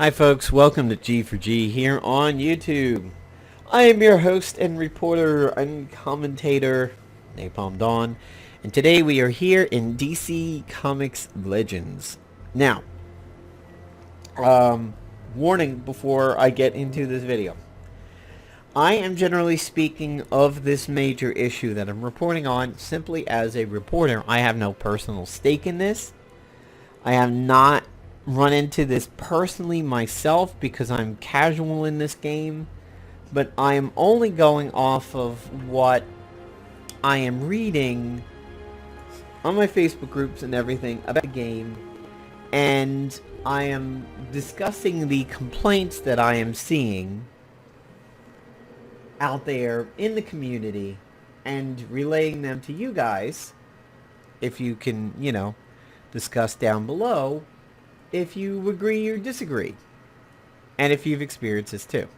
Hi folks, welcome to G4G here on YouTube. I am your host and reporter and commentator, Napalm Dawn, and today we are here in DC Comics Legends. Now, warning before I get into this video. I am generally speaking of this major issue that I'm reporting on simply as a reporter. I have no personal stake in this. I have not run into this personally myself because I'm casual in this game, but I am only going off of what I am reading on my Facebook groups and everything about the game, and I am discussing the complaints that I am seeing out there in the community and relaying them to you guys, if you can, discuss down below if you agree or disagree, and if you've experienced this too.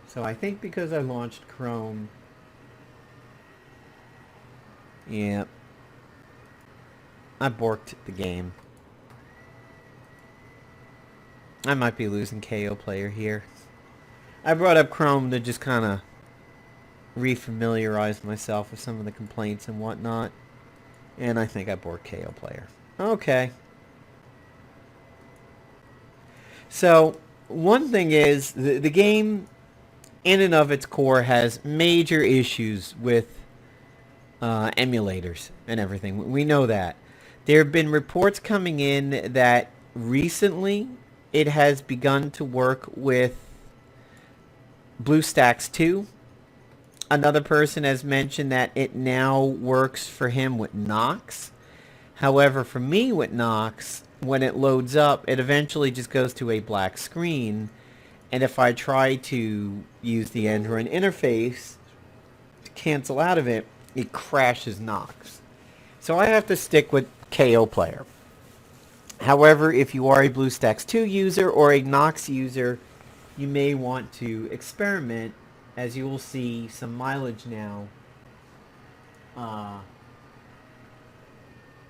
So I think because I launched Chrome, yeah, I borked the game. I might be losing KO player here. I brought up Chrome to just kind of refamiliarize myself with some of the complaints and whatnot, and I think I borked KO player. Okay. So, one thing is, the game, in and of its core, has major issues with emulators and everything. We know that. There have been reports coming in that recently it has begun to work with BlueStacks 2. Another person has mentioned that it now works for him with Nox. However, for me with Nox, when it loads up, it eventually just goes to a black screen, and if I try to use the Android interface to cancel out of it, it crashes Nox. So I have to stick with KO player. However, if you are a BlueStacks 2 user or a Nox user, you may want to experiment, as you will see some mileage now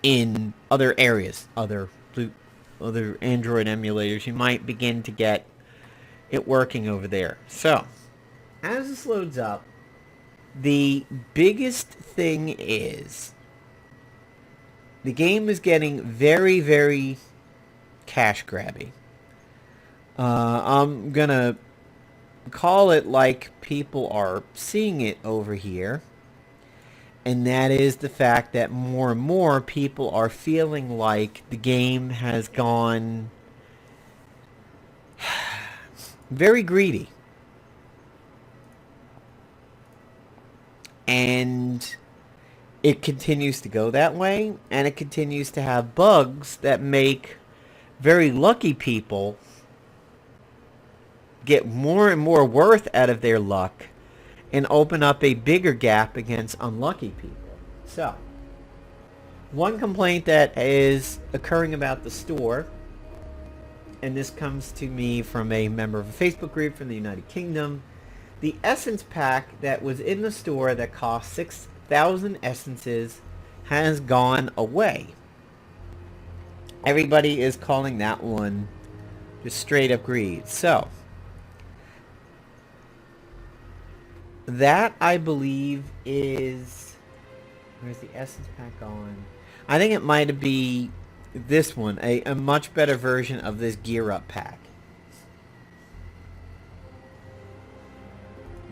in other areas, other Android emulators. You might begin to get it working over there. So, as this loads up, the biggest thing is the game is getting very, very cash grabby. I'm gonna call it like people are seeing it over here, and that is the fact that more and more people are feeling like the game has gone very greedy, and it continues to go that way, and it continues to have bugs that make very lucky people get more and more worth out of their luck and open up a bigger gap against unlucky people. So, one complaint that is occurring about the store, and this comes to me from a member of a Facebook group from the United Kingdom, the essence pack that was in the store that cost 6,000 essences has gone away. Everybody is calling that one just straight up greed. So, that, I believe, is... Where's the essence pack gone? I think it might be this one, a much better version of this Gear Up pack.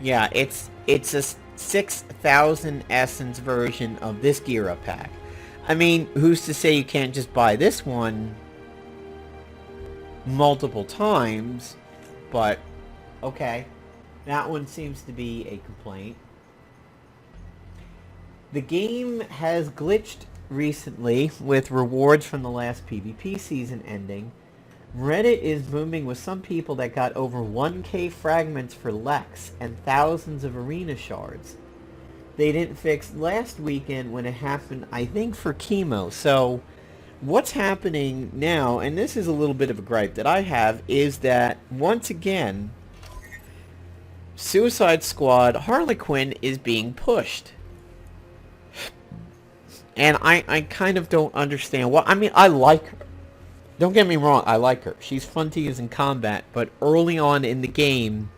Yeah, it's a 6,000 essence version of this Gear Up pack. I mean, who's to say you can't just buy this one multiple times, but okay. That one seems to be a complaint. The game has glitched recently with rewards from the last PvP season ending. Reddit is booming with some people that got over 1k fragments for Lex and thousands of arena shards. They didn't fix last weekend when it happened, I think, for Chemo. So what's happening now, and this is a little bit of a gripe that I have, is that once again, Suicide Squad Harley Quinn is being pushed. And I kind of don't understand. Well, I mean, I like her. Don't get me wrong, I like her. She's fun to use in combat, but early on in the game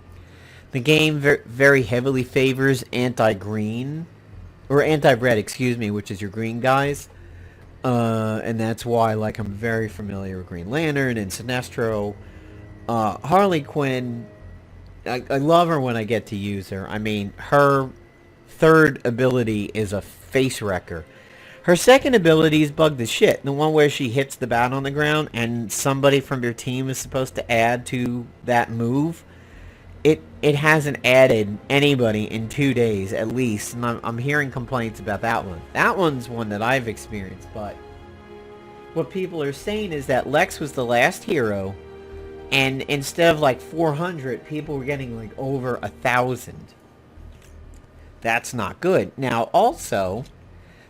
very heavily favors anti-green, or anti-red, excuse me, which is your green guys. And that's why, like, I'm very familiar with Green Lantern and Sinestro. Harley Quinn, I love her when I get to use her. I mean, her third ability is a face wrecker. Her second ability is bug the shit. The one where she hits the bat on the ground and somebody from your team is supposed to add to that move. It hasn't added anybody in 2 days at least, and I'm hearing complaints about that one. That one's one that I've experienced, but what people are saying is that Lex was the last hero, and instead of like 400, people were getting like over 1,000. That's not good. Now, also,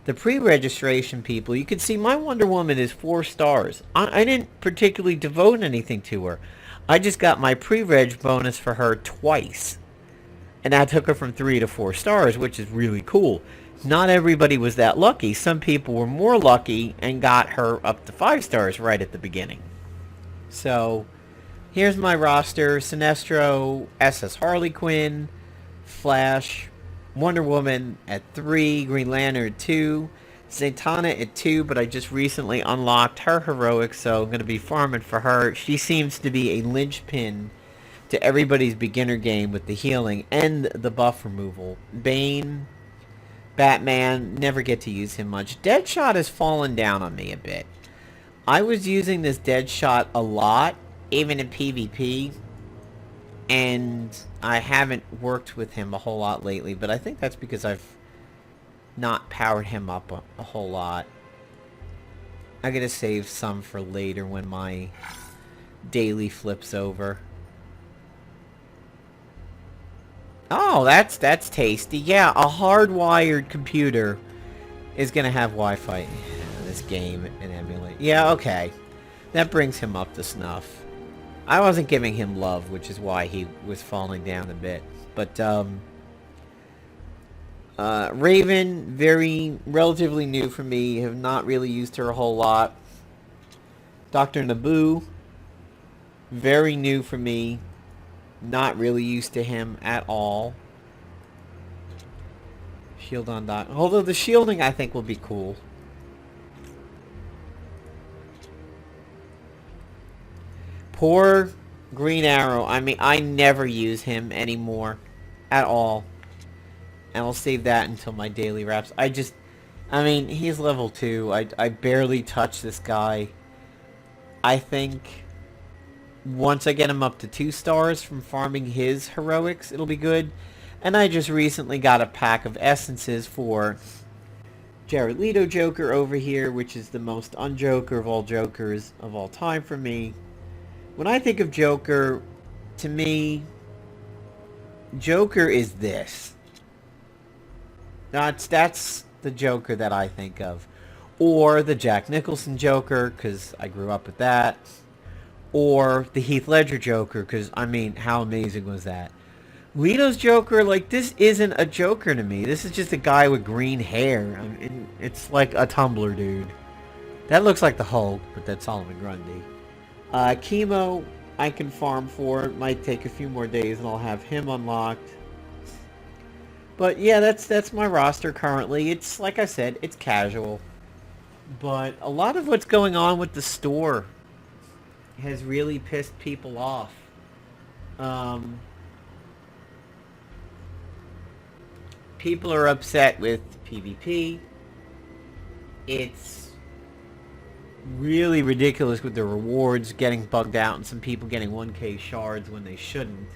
the pre-registration people, you can see my Wonder Woman is 4 stars. I didn't particularly devote anything to her. I just got my pre-reg bonus for her twice. And that took her from 3 to 4 stars, which is really cool. Not everybody was that lucky. Some people were more lucky and got her up to 5 stars right at the beginning. So, here's my roster. Sinestro, SS Harley Quinn, Flash, Wonder Woman at 3, Green Lantern at 2, Zatanna at 2, but I just recently unlocked her heroics, so I'm going to be farming for her. She seems to be a linchpin to everybody's beginner game with the healing and the buff removal. Bane, Batman, never get to use him much. Deadshot has fallen down on me a bit. I was using this Deadshot a lot, even in PvP, and I haven't worked with him a whole lot lately, but I think that's because I've not powered him up a whole lot. I gotta save some for later when my daily flips over. Oh, that's tasty. Yeah, a hardwired computer is gonna have Wi-Fi in this game and emulate. Yeah, okay. That brings him up to snuff. I wasn't giving him love, which is why he was falling down a bit. But, Raven, relatively new for me. Have not really used her a whole lot. Dr. Naboo, very new for me. Not really used to him at all. Shield on Doc. Although the shielding I think will be cool. Poor Green Arrow. I mean, I never use him anymore. At all. And I'll save that until my daily wraps. I mean, he's level 2. I barely touch this guy. I think once I get him up to 2 stars from farming his heroics, it'll be good. And I just recently got a pack of essences for Jared Leto Joker over here, which is the most un-Joker of all Jokers of all time for me. When I think of Joker, to me, Joker is this. That's the Joker that I think of. Or the Jack Nicholson Joker, because I grew up with that. Or the Heath Ledger Joker, because, I mean, how amazing was that? Leto's Joker, like, this isn't a Joker to me. This is just a guy with green hair. I mean, it's like a Tumblr dude. That looks like the Hulk, but that's Solomon Grundy. Chemo, I can farm for. It might take a few more days, and I'll have him unlocked. But yeah, that's my roster currently. It's, like I said, it's casual. But a lot of what's going on with the store has really pissed people off. People are upset with PvP. It's really ridiculous with the rewards getting bugged out and some people getting 1k shards when they shouldn't.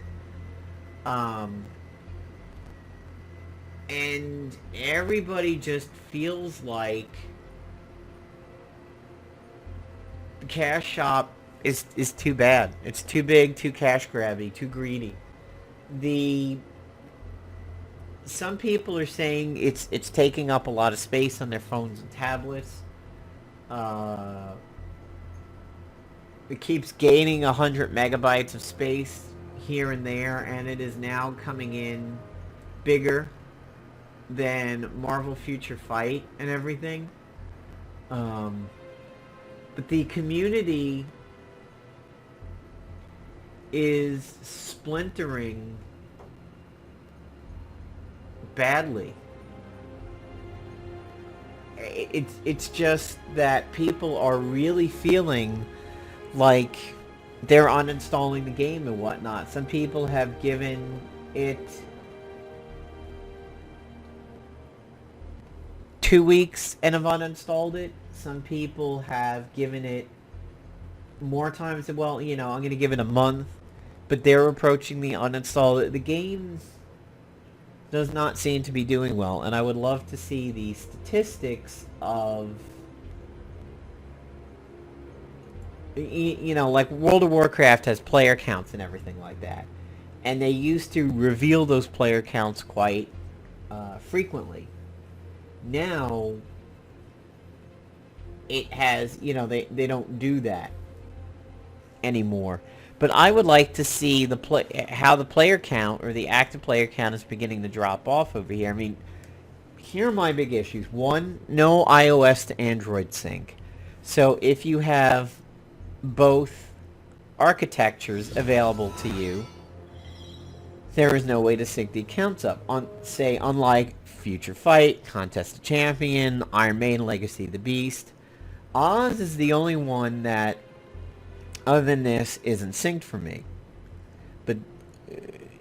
And everybody just feels like the cash shop is too bad. It's too big, too cash grabby, too greedy. Some people are saying it's taking up a lot of space on their phones and tablets. It keeps gaining 100 megabytes of space here and there, and it is now coming in bigger than Marvel Future Fight and everything. But the community is splintering badly. It's just that people are really feeling like they're uninstalling the game and whatnot. Some people have given it 2 weeks and have uninstalled it. Some people have given it more time and said, well, I'm going to give it a month. But they're approaching the uninstall. The game does not seem to be doing well, and I would love to see the statistics of, like World of Warcraft has player counts and everything like that, and they used to reveal those player counts quite frequently. Now it has, they don't do that anymore. But I would like to see how the player count, or the active player count, is beginning to drop off over here. I mean, here are my big issues. One, no iOS to Android sync. So if you have both architectures available to you, there is no way to sync the accounts up. Unlike Future Fight, Contest of Champion, Iron Maiden, Legacy of the Beast, Oz is the only one that, other than this, isn't synced for me. But,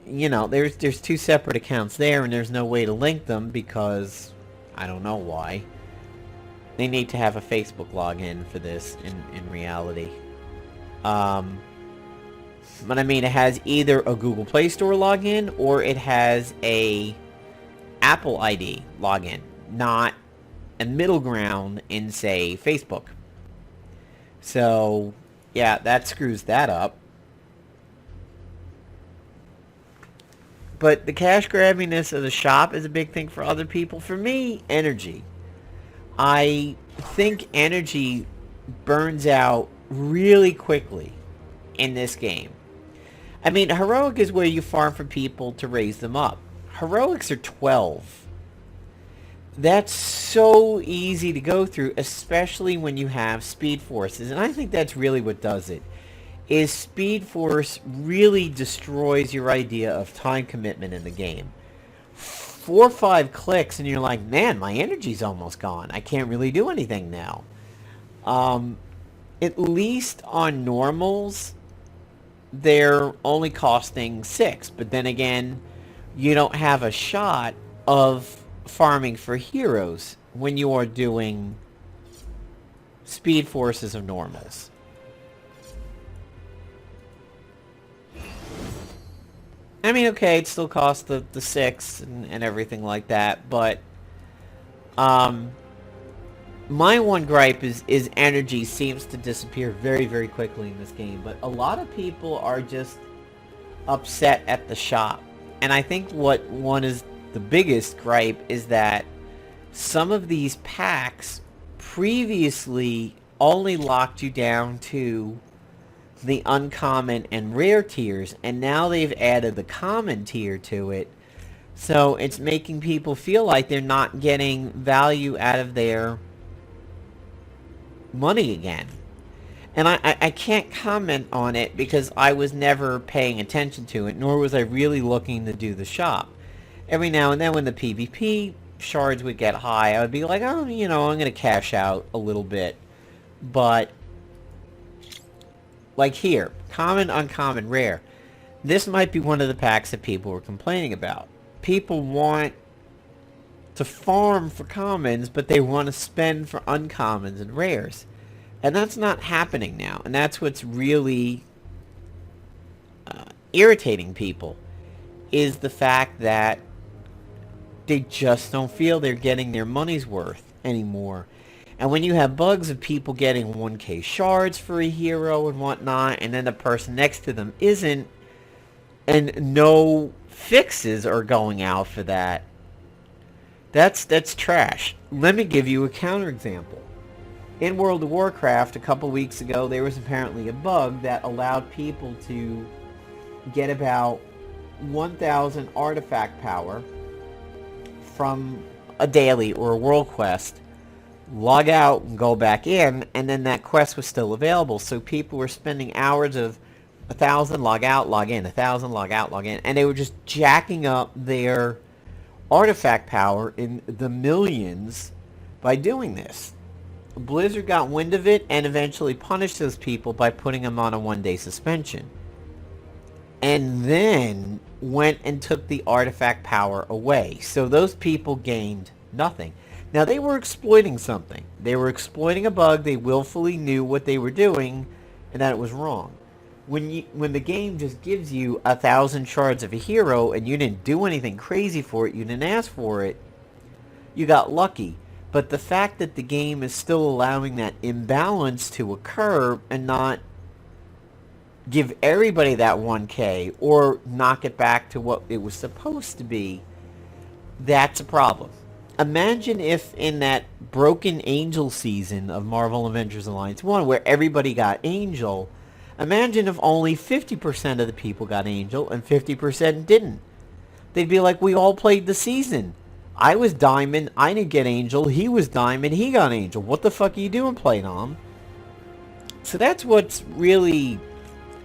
there's two separate accounts there, and there's no way to link them because I don't know why. They need to have a Facebook login for this in reality. But I mean, it has either a Google Play Store login or it has a Apple ID login, not a middle ground in, say, Facebook. So yeah, that screws that up. But the cash grabbiness of the shop is a big thing for other people. For me, energy. I think energy burns out really quickly in this game. I mean, heroic is where you farm for people to raise them up. Heroics are 12. That's so easy to go through, especially when you have Speed Forces. And I think that's really what does it. Is Speed Force really destroys your idea of time commitment in the game. 4 or 5 clicks and you're like, man, my energy's almost gone. I can't really do anything now. At least on normals, they're only costing 6. But then again, you don't have a shot of farming for heroes when you are doing Speed Forces of normals. I mean, okay, it still costs the 6 and everything like that, but my one gripe is energy seems to disappear very, very quickly in this game. But a lot of people are just upset at the shop. And I think what one is the biggest gripe is that some of these packs previously only locked you down to the uncommon and rare tiers, and now they've added the common tier to it. So it's making people feel like they're not getting value out of their money again. And I can't comment on it because I was never paying attention to it, nor was I really looking to do the shop. Every now and then when the PvP shards would get high, I would be like, oh, I'm going to cash out a little bit. But, like here, common, uncommon, rare. This might be one of the packs that people were complaining about. People want to farm for commons, but they want to spend for uncommons and rares. And that's not happening now. And that's what's really irritating people, is the fact that they just don't feel they're getting their money's worth anymore. And when you have bugs of people getting 1k shards for a hero and whatnot, and then the person next to them isn't, and no fixes are going out for that, that's trash. Let me give you a counterexample. In World of Warcraft, a couple weeks ago, there was apparently a bug that allowed people to get about 1,000 artifact power from a daily or a world quest log out and go back in, and then that quest was still available. So people were spending hours of 1,000 log out, log in, 1,000 log out, log in, and they were just jacking up their artifact power in the millions by doing this. Blizzard got wind of it and eventually punished those people by putting them on a 1-day suspension. And then went and took the artifact power away. So those people gained nothing. Now they were exploiting something. They were exploiting a bug. They willfully knew what they were doing and that it was wrong. When the game just gives you 1,000 shards of a hero and you didn't do anything crazy for it, you didn't ask for it, you got lucky. But the fact that the game is still allowing that imbalance to occur and not give everybody that 1K or knock it back to what it was supposed to be, that's a problem. Imagine if in that broken Angel season of Marvel Avengers Alliance 1 where everybody got Angel, imagine if only 50% of the people got Angel and 50% didn't. They'd be like, we all played the season. I was Diamond, I didn't get Angel, he was Diamond, he got Angel. What the fuck are you doing, Playnom? So that's what's really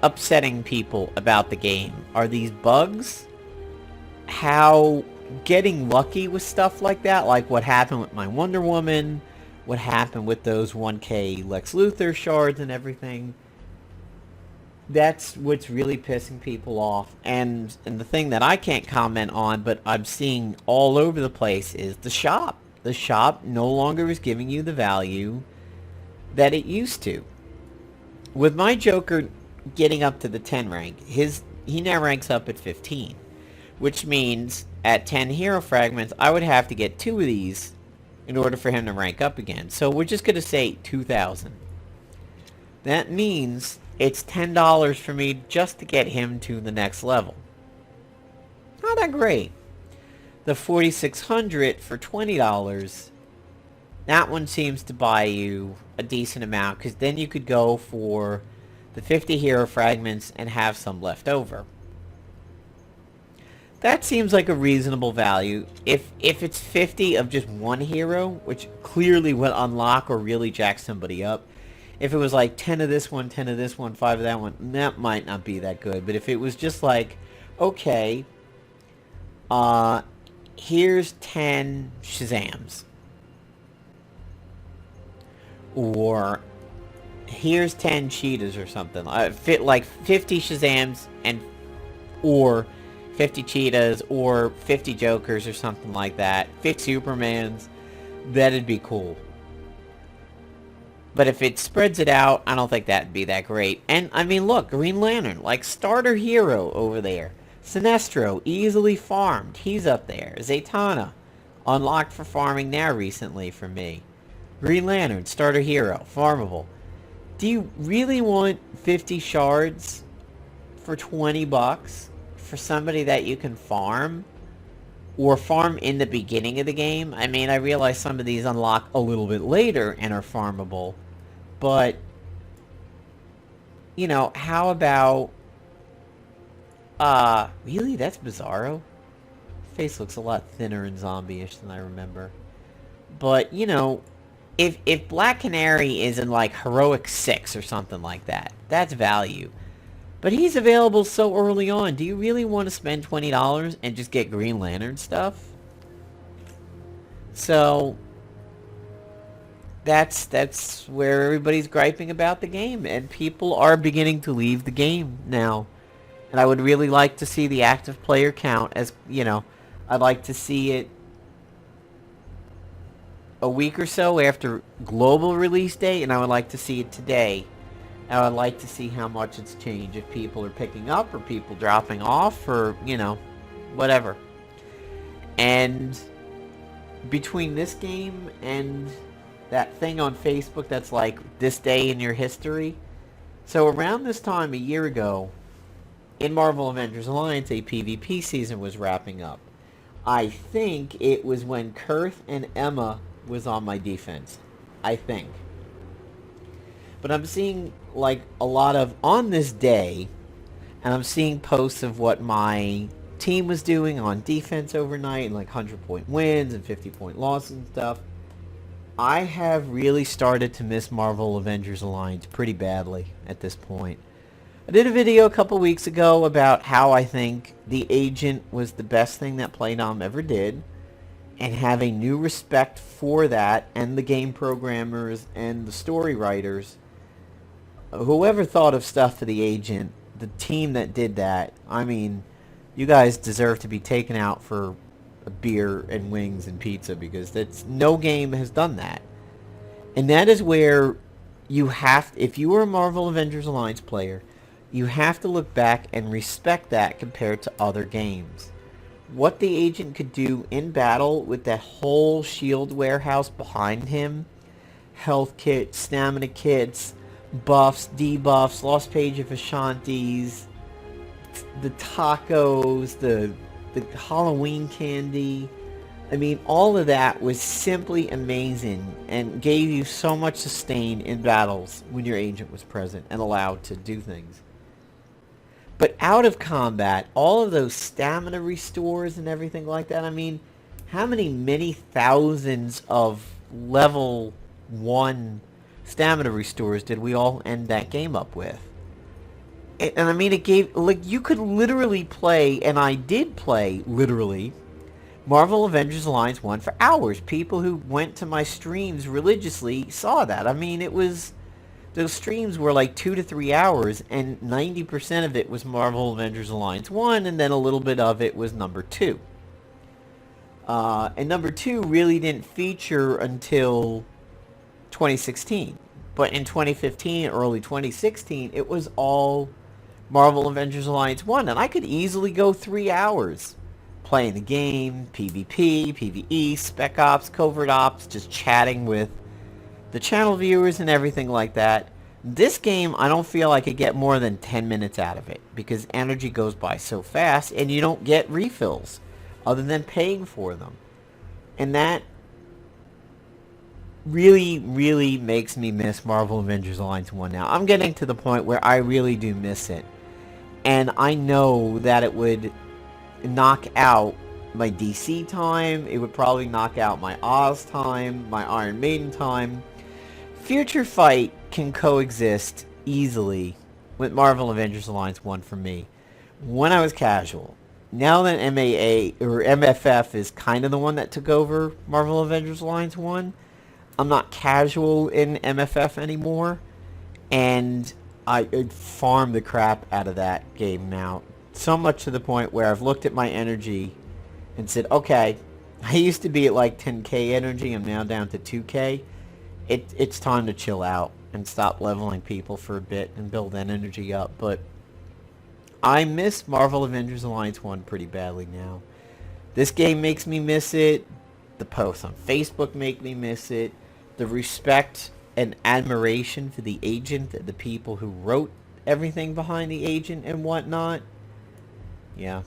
upsetting people about the game, are these bugs. How getting lucky with stuff like that, like what happened with my Wonder Woman, what happened with those 1K Lex Luthor shards and everything, that's what's really pissing people off. And the thing that I can't comment on, but I'm seeing all over the place, is the shop. The shop no longer is giving you the value that it used to. With my Joker getting up to the 10 rank, he now ranks up at 15. Which means at 10 hero fragments, I would have to get 2 of these in order for him to rank up again. So we're just going to say 2,000. That means it's $10 for me just to get him to the next level. Not that great. The 4,600 for $20, that one seems to buy you a decent amount, because then you could go for the 50 hero fragments and have some left over. That seems like a reasonable value. If it's 50 of just one hero, which clearly would unlock or really jack somebody up. If it was like 10 of this one, 10 of this one, 5 of that one, that might not be that good. But if it was just like, okay, here's 10 Shazams. Or here's 10 Cheetahs or something. Fit like 50 Shazams and or 50 Cheetahs or 50 Jokers or something like that. 50 Supermans. That'd be cool. But if it spreads it out, I don't think that'd be that great. And, I mean, look, Green Lantern, like, starter hero over there. Sinestro, easily farmed. He's up there. Zatanna, unlocked for farming now recently for me. Green Lantern, starter hero, farmable. Do you really want 50 shards for 20 bucks for somebody that you can farm? Or farm in the beginning of the game? I mean, I realize some of these unlock a little bit later and are farmable. But, you know, how about, really? That's Bizarro? Face looks a lot thinner and zombie-ish than I remember. But, you know, if Black Canary is in, like, Heroic 6 or something like that, that's value. But he's available so early on. Do you really want to spend $20 and just get Green Lantern stuff? So that's where everybody's griping about the game, and people are beginning to leave the game now. And I would really like to see the active player count, as, you know, I'd like to see it a week or so after global release date, and I would like to see it today. I would like to see how much it's changed, if people are picking up or people dropping off, or, you know, whatever. And between this game and that thing on Facebook that's like, this day in your history. So around this time a year ago, in Marvel Avengers Alliance, a PvP season was wrapping up. I think it was when Kurth and Emma was on my defense. I think. But I'm seeing, like, a lot of, on this day, and I'm seeing posts of what my team was doing on defense overnight, and like 100-point wins and 50-point losses and stuff. I have really started to miss Marvel Avengers Alliance pretty badly at this point. I did a video a couple weeks ago about how I think the Agent was the best thing that Playdom ever did, and have a new respect for that and the game programmers and the story writers. Whoever thought of stuff for the Agent, the team that did that, I mean, you guys deserve to be taken out for a beer and wings and pizza, because no game has done that. And that is where you have, if you were a Marvel Avengers Alliance player, you have to look back and respect that compared to other games. What the Agent could do in battle with that whole shield warehouse behind him, health kits, stamina kits, buffs, debuffs, lost page of Ashanti's, the tacos, the Halloween candy. I mean, all of that was simply amazing and gave you so much sustain in battles when your Agent was present and allowed to do things. But out of combat, all of those stamina restores and everything like that, I mean, how many thousands of level 1 stamina restores did we all end that game up with? And I mean, it gave, like, you could literally play, and I did play, literally, Marvel Avengers Alliance 1 for hours. People who went to my streams religiously saw that. I mean, it was, those streams were like 2 to 3 hours, and 90% of it was Marvel Avengers Alliance 1, and then a little bit of it was number 2. And number 2 really didn't feature until 2016. But in 2015, early 2016, it was all Marvel Avengers Alliance 1, and I could easily go 3 hours playing the game, PvP, PvE, Spec Ops, Covert Ops, just chatting with the channel viewers and everything like that. This game, I don't feel I could get more than 10 minutes out of it, because energy goes by so fast, and you don't get refills other than paying for them. And that really, really makes me miss Marvel Avengers Alliance 1 now. I'm getting to the point where I really do miss it. And I know that it would knock out my DC time. It would probably knock out my Oz time, my Iron Maiden time. Future Fight can coexist easily with Marvel Avengers Alliance 1 for me when I was casual. Now that MAA or MFF is kind of the one that took over Marvel Avengers Alliance 1, I'm not casual in MFF anymore, and I farm the crap out of that game now. So much to the point where I've looked at my energy and said, okay, I used to be at like 10k energy, I'm now down to 2k. It's time to chill out and stop leveling people for a bit and build that energy up. But I miss Marvel Avengers Alliance 1 pretty badly now. This game makes me miss it. The posts on Facebook make me miss it. The respect and admiration for the Agent, the people who wrote everything behind the Agent and whatnot. Yeah.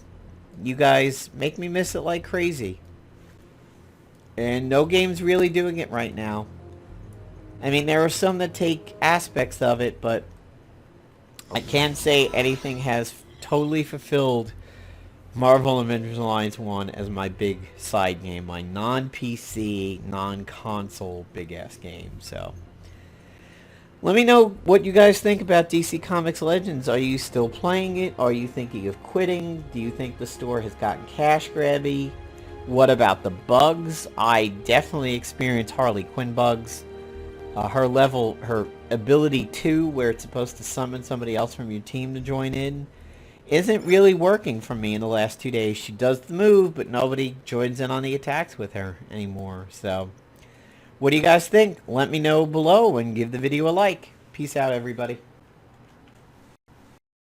You guys make me miss it like crazy. And no game's really doing it right now. I mean, there are some that take aspects of it, but I can't say anything has totally fulfilled Marvel Avengers Alliance 1 as my big side game, my non-PC, non-console big-ass game. So, let me know what you guys think about DC Comics Legends. Are you still playing it? Are you thinking of quitting? Do you think the store has gotten cash grabby? What about the bugs? I definitely experienced Harley Quinn bugs. Her ability 2, where it's supposed to summon somebody else from your team to join in, isn't really working for me in the last 2 days. She does the move, but nobody joins in on the attacks with her anymore. So, what do you guys think? Let me know below and give the video a like. Peace out, everybody.